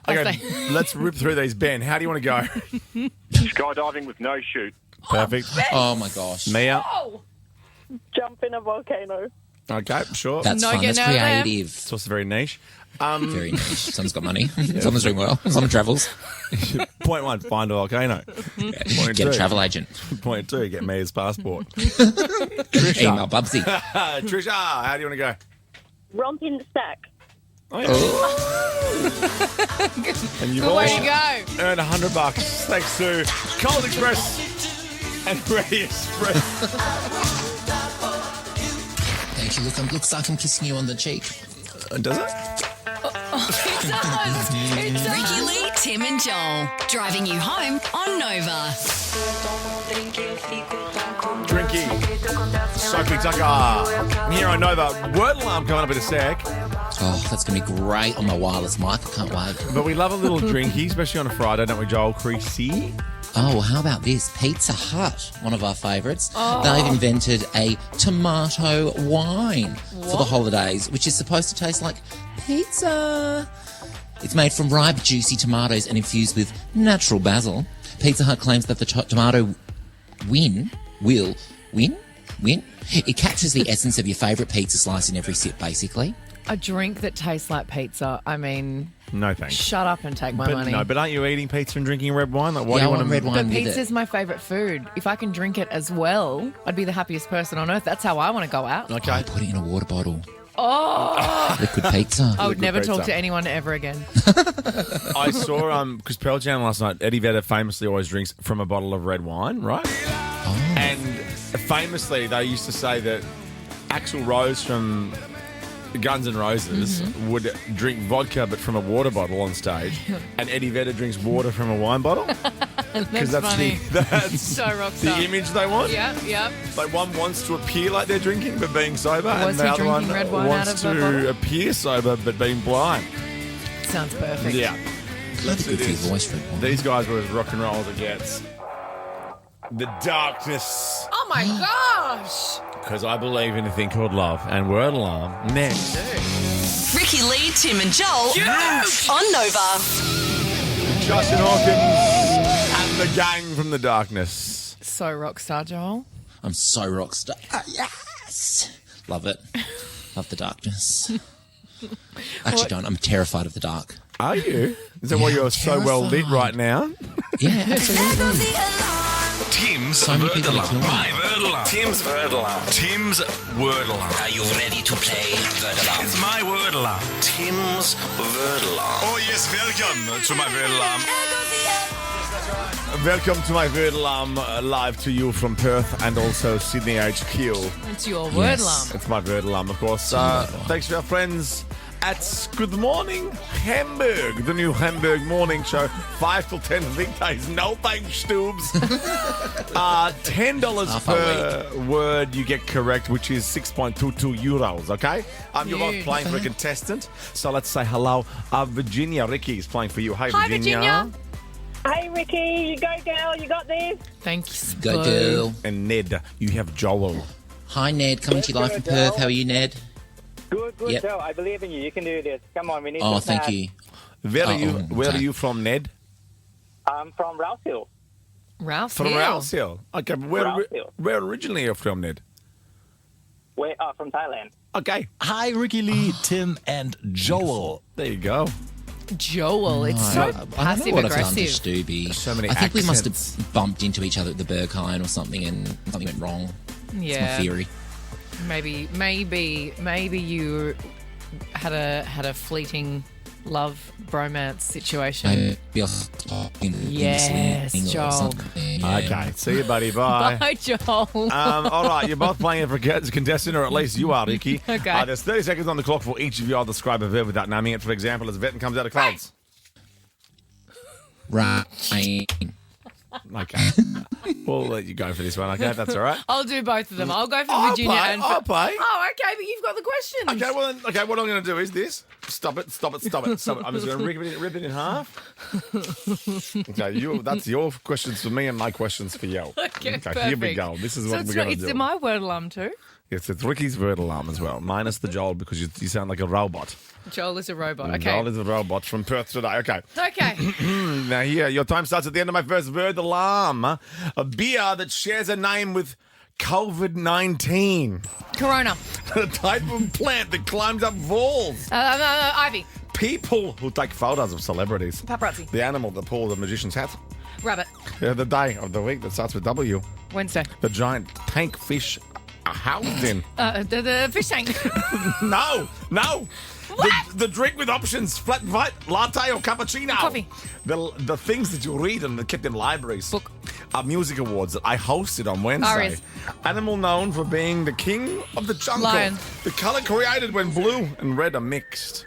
Okay, let's rip through these. Ben, how do you want to go? Skydiving with no chute. Perfect. Oh, my gosh. Mia? Jump in a volcano. Okay, sure. That's fun. That's creative. It's also very niche. Very niche. Someone's got money. Someone's doing well. Someone travels. Point 1, find a volcano. Point Get a 2, travel agent. Point 2, get Mia's passport. Trisha. Email Bubsy. Trisha, how do you want to go? Romp in the stack. Oh, yeah. And you've Good way also to go. earned $100 thanks to Cold Express and Ready Express. Thank you. Looks like I'm kissing you on the cheek. Does it? Ricki Lee, Tim and Joel. Driving you home on Nova. Drinky. Sophie Tucker. Here on Nova. Word alarm coming up in a sec. Oh, that's going to be great on my wireless mic. I can't wait. But we love a little drinky, especially on a Friday, don't we, Joel? Creasy. Oh, well, how about this? Pizza Hut, one of our favourites. Oh. They've invented a tomato wine for the holidays, which is supposed to taste like pizza. It's made from ripe, juicy tomatoes and infused with natural basil. Pizza Hut claims that the tomato will win. It captures the essence of your favourite pizza slice in every sip, basically. A drink that tastes like pizza. I mean, No thanks. shut up and take my money. No, but aren't you eating pizza and drinking red wine? Like, why Yeah, do you I want want red wine But with pizza's it. my favourite food. If I can drink it as well, I'd be the happiest person on earth. That's how I want to go out. Okay. I put it in a water bottle. Oh! Liquid pizza. I would never talk pizza. to anyone ever again. I saw, because Pearl Jam last night, Eddie Vedder famously always drinks from a bottle of red wine, right? Oh. And famously, they used to say that Axl Rose from Guns N' Roses would drink vodka but from a water bottle on stage, and Eddie Vedder drinks water from a wine bottle. Because That's funny. That's So rock the star. image they want. Yep. Like one wants to appear like they're drinking but being sober, Was and the he other one drinking red wine out wants of the to bottle? appear sober but being blind. Sounds perfect. Yeah. Let's do Good for your this. voice, red wine. These guys were as rock and roll as it gets. The darkness. Oh my gosh! Because I believe in a thing called love. And word alarm next. Ricki Lee, Tim and Joel on Nova. Justin Hawkins and the gang from the darkness. So rock star, Joel. I'm so rock star. Yes. Love it. Love the darkness. Actually, don't. I'm terrified of the dark. Are you? Is that why you're so well lit right now? Yeah, absolutely. Tim's So many word people alarm. kill me. My word alarm. Tim's word alarm. Tim's word alarm. Are you ready to play word alarm? It's my word alarm. Tim's word alarm. Oh yes, welcome to my word alarm. Welcome to my word alarm, live to you from Perth and also Sydney HQ. It's your word alarm. It's my word alarm, of course. Thanks to our friends at Good Morning Hamburg, the new Hamburg morning show, 5 till 10 weekdays. No thanks, Stoobs. $10 per word you get correct, which is 6.22 euros, okay? You're both playing for a contestant, so let's say hello. Virginia, Ricki is playing for you. Hey, Hi, Virginia. Hey, Ricki, you go, girl. You got this. Thanks. Go, girl. And Ned, you have Joel. Hi, Ned. Coming to you live from Perth. How are you, Ned? Good, Yep. Joe. I believe in you. You can do this. Come on, we need Oh, some thank time. you. Where are you from, Ned? I'm from Rouse Hill. Rouse From Hill. Rouse Hill. Okay, but where originally are you from, Ned? From Thailand. Okay. Hi, Ricki Lee, Tim, and Joel. There you go. Joel. It's so passive what I've done to aggressive. Stubby. So many I think we must accents. have bumped into each other at the Berkine or something, and something went wrong. Yeah. That's my theory. Maybe you had a fleeting love bromance situation. Yes, Joel. Okay, see you, buddy. Bye. Bye, Joel. All right, you're both playing for a contestant, or at least you are, Ricki. Okay. There's 30 seconds on the clock for each of you. I'll describe a verb without naming it. For example, as a vet comes out of clouds. Right. Okay. We'll let you go for this one, okay? That's all right. I'll do both of them. I'll go for Virginia and for... I'll play. Oh, okay, but you've got the questions. Okay, well, then, what I'm going to do is this. Stop it. I'm just going to rip it in half. Okay, that's your questions for me and my questions for you. Okay, here we go. This is what we're going to do. It's my word alarm too. Yes, it's Ricky's word alarm as well, minus the Joel because you sound like a robot. Joel is a robot. Okay. Joel is a robot from Perth today. Okay. Okay. Now here, your time starts at the end of my first word alarm. A beer that shares a name with COVID-19. Corona. A type of plant that climbs up walls. Ivy. People who take photos of celebrities. Paparazzi. The animal that pulled the magician's hat. Rabbit. The day of the week that starts with W. Wednesday. The giant tank fish housed in. The fish tank. No. What? The drink with options: flat white, latte, or cappuccino. Coffee. The things that you read and kept in libraries. Book. Music awards that I hosted on Wednesday. Arias. Animal known for being the king of the jungle. Lion. The colour created when blue and red are mixed.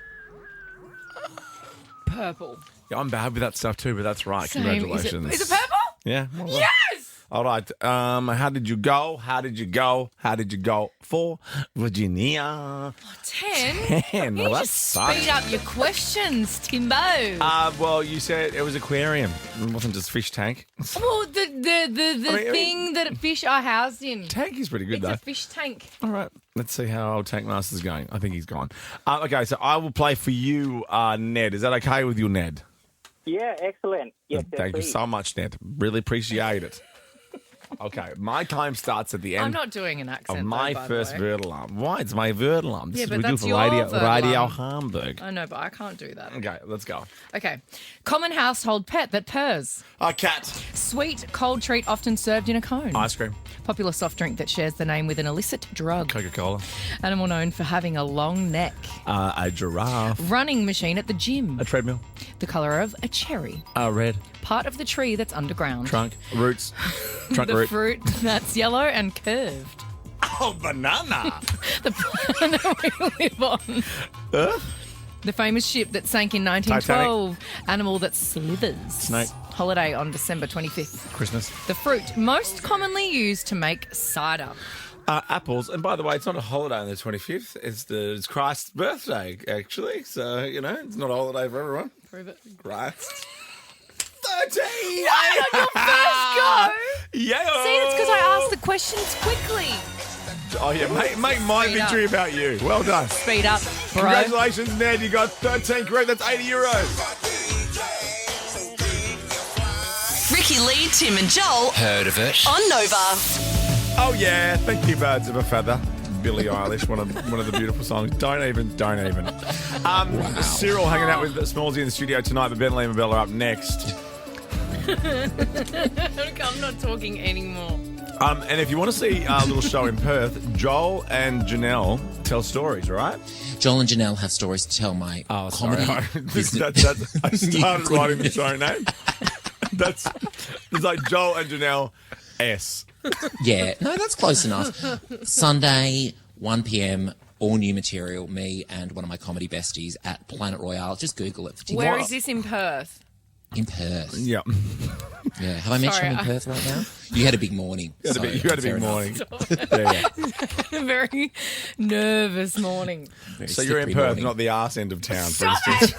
Purple. Yeah, I'm bad with that stuff too, but that's right. Same. Congratulations. Is it purple? Yeah. Well, Yes! All right. How did you go? How did you go for Virginia? 10? 10. You Well, that just sucks. speed up your questions, Timbo. Well, you said it was aquarium. It wasn't just fish tank. Well, the thing that fish are housed in. Tank is pretty good, It's though. a fish tank. All right. Let's see how old Tank Master's going. I think he's gone. Okay, so I will play for you, Ned. Is that okay with you, Ned? Yeah, excellent. Yes, Thank you so much, Ned. Really appreciate it. Okay, my time starts at the end. I'm not doing an accent. Of my though, by first the way. word alarm. Why? It's my word alarm. This Yeah, is but what we do that's for your Radio word alarm. Hamburg. I know, but I can't do that. Okay, let's go. Okay. Common household pet that purrs. A cat. Sweet cold treat often served in a cone. Ice cream. Popular soft drink that shares the name with an illicit drug. Coca-Cola. Animal known for having a long neck. A giraffe. Running machine at the gym. A treadmill. The colour of a cherry. Red. Part of the tree that's underground. Trunk. Roots. Trunk the root. fruit that's yellow and curved. Oh, banana. The planet we live on. Earth. The famous ship that sank in 1912. Animal that slithers. Snake. Holiday on December 25th. Christmas. The fruit most commonly used to make cider. Apples. And by the way, it's not a holiday on the 25th. It's Christ's birthday, actually. So, it's not a holiday for everyone. Prove it. Christ. 13! What? On your first go? Yeah. See, it's because I asked the questions quickly. Oh, yeah. Make my Speed victory up. about you. Well done. Speed up, bro. Congratulations, Ned. You got 13 correct. That's €80. Ricki Lee, Tim and Joel. Heard of it? On Nova. Oh, yeah. Thank you, Birds of a Feather. Billie Eilish, one of the beautiful songs. Don't even. Wow. Cyril hanging out with Smallsy in the studio tonight, but Ben, Lee and Bella are up next. I'm not talking anymore. And if you want to see a little show in Perth, Joel and Janelle tell stories, all right? Joel and Janelle have stories to tell, mate. Oh, sorry. Comedy. I started writing the show name. It's like Joel and Janelle S. Yeah, no, that's close enough. Sunday, 1 p.m, all new material, me and one of my comedy besties at Planet Royale. Just Google it for TikTok. Where is this in Perth? In Perth. Yeah. Yeah. Have I mentioned I'm in Perth right now? You had a big morning. You had a big morning. A very nervous morning. So you're in Perth, not the arse end of town, for instance.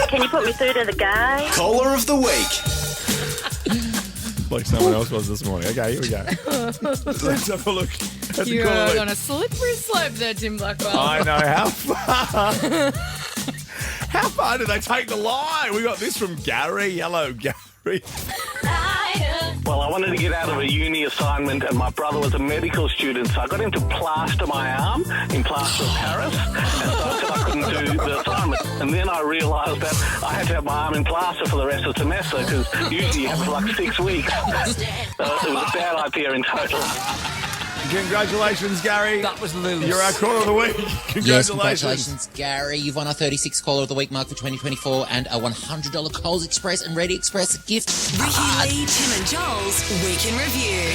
Can you put me through to the guy? Caller of the week. Like someone else was this morning. Okay, here we go. Let's have a look. You're on a slippery slope there, Tim Blackwell. I know. How far? How far did they take the line? We got this from Gere. Hello, Gere. Well, I wanted to get out of a uni assignment and my brother was a medical student, so I got him to plaster my arm in plaster of Paris, and so I said I couldn't do the assignment. And then I realised that I had to have my arm in plaster for the rest of the semester, because usually you have it for like 6 weeks. It was a bad idea in total. Congratulations, Gary. That was loose. You're our caller of the week. Congratulations. Yes, congratulations, Gary. You've won our 36th Caller of the Week mark for 2024 and a $100 Coles Express and Ready Express gift Ricki, card. Lee, Tim and Joel's Week in Review.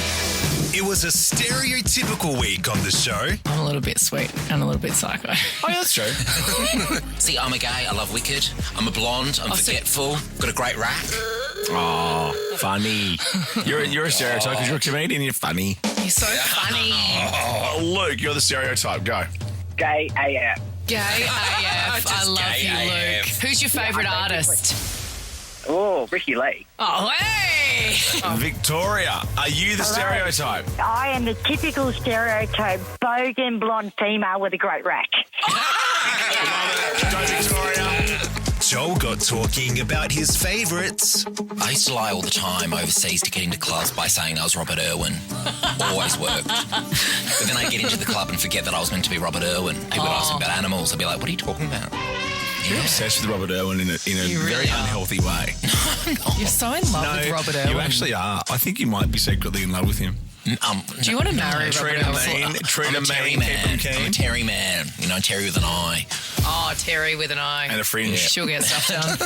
It was a stereotypical week on the show. I'm a little bit sweet and a little bit psycho. Oh, yeah, that's true. See, I'm a gay. I love Wicked. I'm a blonde. I'm forgetful. Got a great rack. Oh, funny. You're a stereotype because you're a comedian. You're funny. You're so funny. Oh, Luke, you're the stereotype. Go. Gay AF. Gay AF. I love you, Luke. Who's your favourite artist? Oh, Ricki Lee. Oh, hey! Victoria, are you the stereotype? I am the typical stereotype bogan blonde female with a great rack. Go, Victoria. Joel got talking about his favourites. I used to lie all the time overseas to get into clubs by saying I was Robert Irwin. Always worked. But then I'd get into the club and forget that I was meant to be Robert Irwin. People would ask me about animals. I'd be like, what are you talking about? You're obsessed with Robert Irwin in a very unhealthy way. You're so in love with Robert Irwin. You actually are. I think you might be secretly in love with him. Do you want to marry Robert Irwin? Treat him Terry mean, keep him keen. I'm a Terry man. You know, Terry with an eye. Oh, Terry with an eye. And a fringe. She'll get stuff done.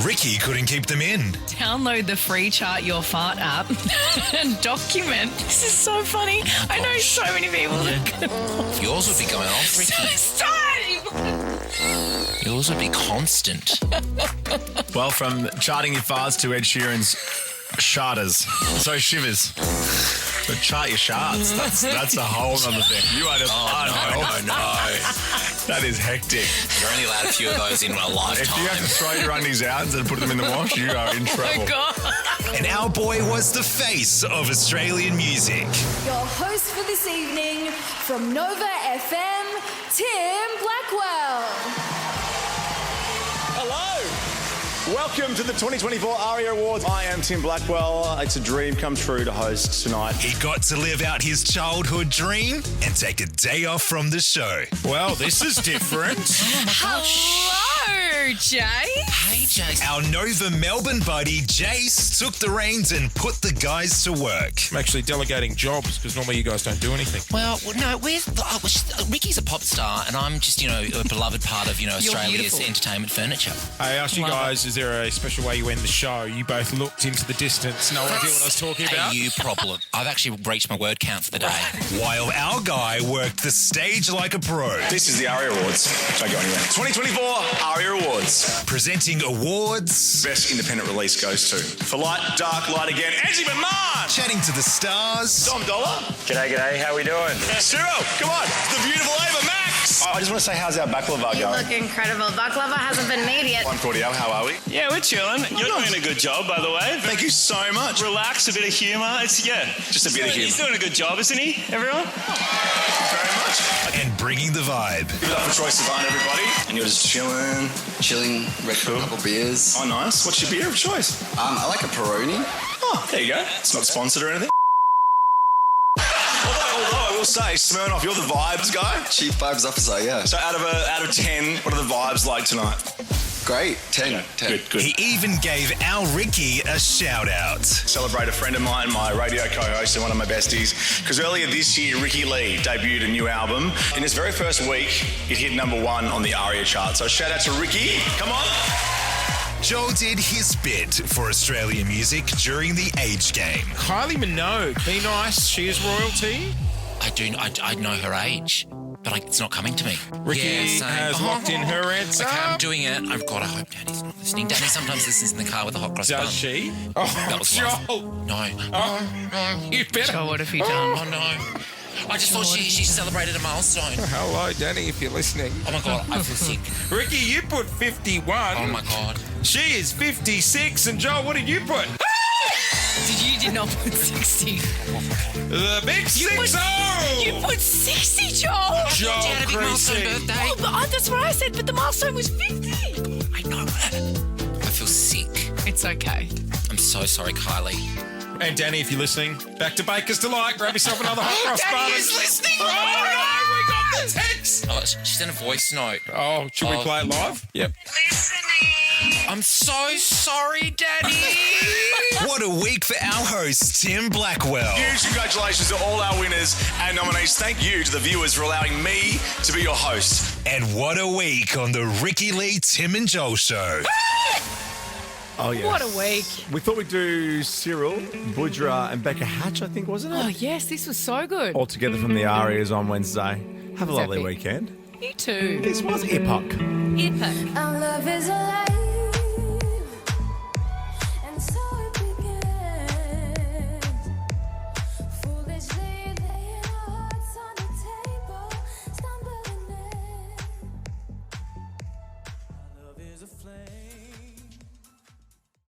Ricky couldn't keep them in. Download the free Chart Your Fart app and document. This is so funny. I know so many people that could. Yours would be going off, Ricky. Stop! Yours would be constant. Well, from charting your farts to Ed Sheeran's sharters. So shivers. But chart your sharts. That's a whole other thing. You are just No. That is hectic. You're only allowed a few of those in a lifetime. If you have to throw your undies out instead of put them in the wash, you are in trouble. Oh, God. And our boy was the face of Australian music. Your host for this evening from Nova FM, Tim Blackwell. Hello. Welcome to the 2024 ARIA Awards. I am Tim Blackwell. It's a dream come true to host tonight. He got to live out his childhood dream and take a day off from the show. Well, this is different. Hello, Jay. Hey, Jay. Our Nova Melbourne buddy Jace took the reins and put the guys to work. I'm actually delegating jobs because normally you guys don't do anything. Well, no, Ricky's a pop star and I'm just, a beloved part of, Australia's entertainment furniture. I asked you guys, is there a special way you end the show? You both looked into the distance. No idea what I was talking about. You problem. I've actually reached my word count for the day. While our guy worked the stage like a pro. This is the ARIA Awards. Don't go anywhere. 2024 ARIA Awards. Presenting awards. Best independent release goes to For Light, Dark, Light Again, Angie McMahon. Chatting to the stars. Tom Dollar. G'day. How we doing? Cyril, come on. The beautiful Ava Max. I just want to say, how's our baklava You going? look incredible. Baklava hasn't been made yet. I'm Cordial. How are we? Yeah, we're chilling. You're doing a good job, by the way. Thank you so much. Relax, a bit of humour. Just a bit of humour. He's doing a good job, isn't he, everyone? Very much. And bringing the vibe. Give it up for Troy Sivan, everybody. And you're just chilling, ready for a couple beers. Oh, nice. What's your beer of choice? I like a Peroni. Oh, there you go. It's not sponsored or anything. Although I will say, Smirnoff, you're the vibes guy. Chief vibes officer, yeah. So out of 10, what are the vibes like tonight? Great, 10. Good. He even gave our Ricky a shout out. Celebrate a friend of mine, my radio co-host and one of my besties, because earlier this year, Ricki Lee debuted a new album. In its very first week, it hit #1 on the ARIA chart. So shout out to Ricki. Come on. Joel did his bit for Australian music during the Age Game. Kylie Minogue, be nice. She is royalty. I know her age, but it's not coming to me. Ricki has locked in her answer. Okay, I'm doing it. I've got to hope Danny's not listening. Danny sometimes listens in the car with a hot cross bun. Does she? That was Joel. No. Oh, you better. Joel, what have you done? Oh, no. I just thought she celebrated a milestone. Hello, Danny, if you're listening. Oh, my God, I feel sick. Ricki, you put 51. Oh, my God. She is 56. And Joel, what did you put? You did not put 60. The big 6-0. You put 60, Joel. Joel had a big milestone birthday. Oh, but that's what I said, but the milestone was 50. I know. I feel sick. It's okay. I'm so sorry, Kylie. And Danny, if you're listening, back to Baker's Delight. Grab yourself another hot cross bun. Danny is listening. Oh, no, we got the text. Oh, she sent a voice note. Oh, should we play it live? Yep. I'm so sorry, Danny. What a week for our host, Tim Blackwell. Huge congratulations to all our winners and nominees. Thank you to the viewers for allowing me to be your host. And what a week on the Ricki Lee, Tim and Joel show. Oh, yes. What a week. We thought we'd do Cyril, Budra, and Becca Hatch, I think, wasn't it? Oh, yes, this was so good. All together from the Arias on Wednesday. Have a lovely epic. weekend. You too. This was epoch. Epic. Our love is alive.